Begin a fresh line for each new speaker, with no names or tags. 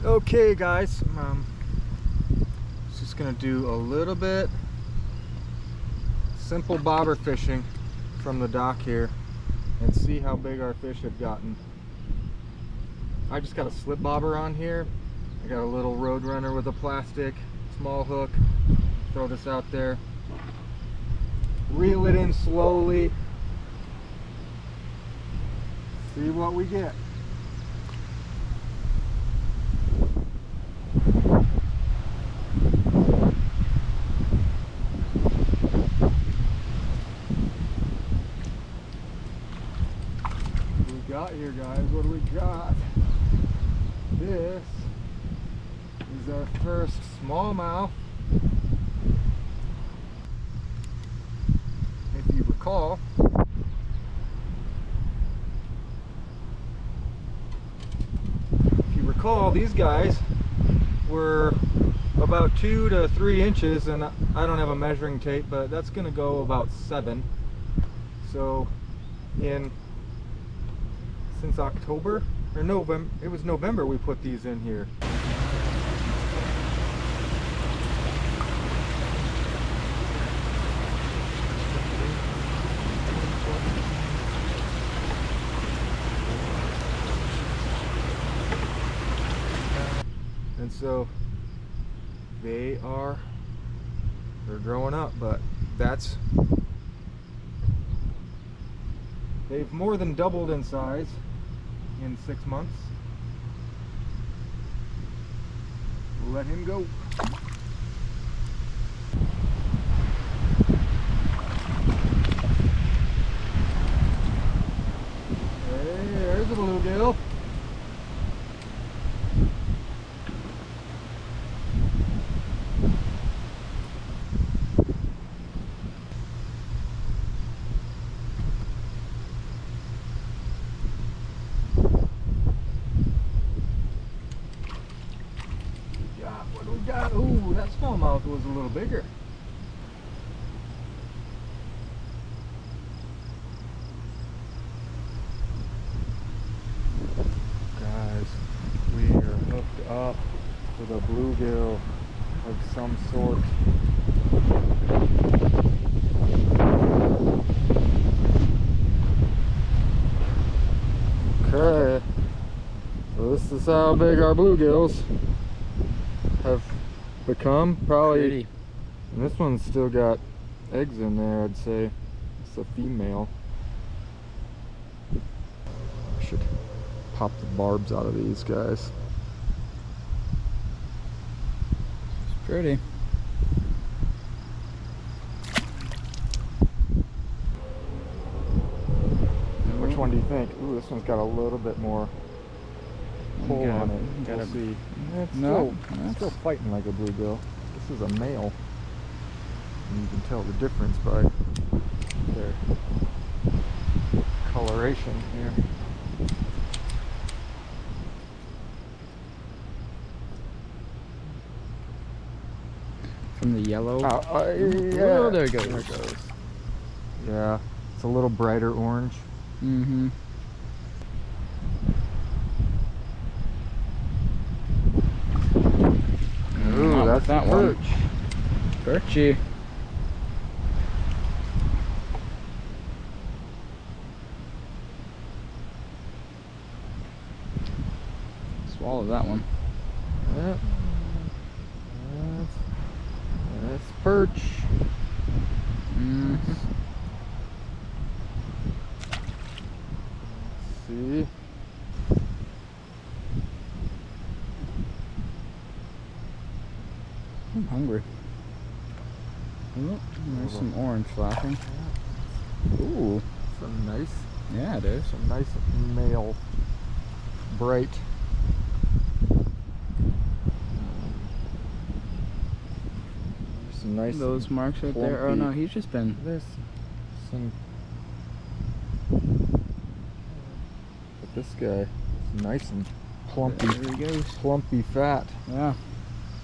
Okay guys, just gonna do a little bit simple bobber fishing from the dock here and see how big our fish have gotten. I just got a slip bobber on here. I got a little Roadrunner with a plastic small hook. Throw this out there, reel it in slowly, see what we get. Got here, guys. What do we got? This is our first smallmouth. If you recall, these guys were about 2 to 3 inches, and I don't have a measuring tape, but that's going to go about 7. So since October or November, it was November we put these in here. And so they're growing up, but they've more than doubled in size in 6 months. We'll let him go. Hey, there's a bluegill. Ooh, that smallmouth was a little bigger. Guys, we are hooked up with a bluegill of some sort. Okay, so this is how big our bluegills have become. Probably pretty. And this one's still got eggs in there, I'd say. It's a female. I should pop the barbs out of these guys.
It's pretty.
Which one do you think? Ooh, this one's got a little bit more pull on it. We'll see. It's still fighting like a bluegill. This is a male. And you can tell the difference by their coloration here.
From the yellow.
Yeah.
Oh, there it goes.
There it goes. Yeah, it's a little brighter orange.
Mm-hmm.
Ooh, that's that perch.
Perchy. Swallow that one.
Yep. That's perch.
Mm-hmm.
Let's see.
I'm hungry. Oh, there's some orange flashing. Ooh.
Some nice.
Yeah, it is.
Some nice male bright. Some nice.
Those marks right there. Oh no, he's just been.
There's some. But this guy is nice and plumpy.
There he goes.
Plumpy fat.
Yeah.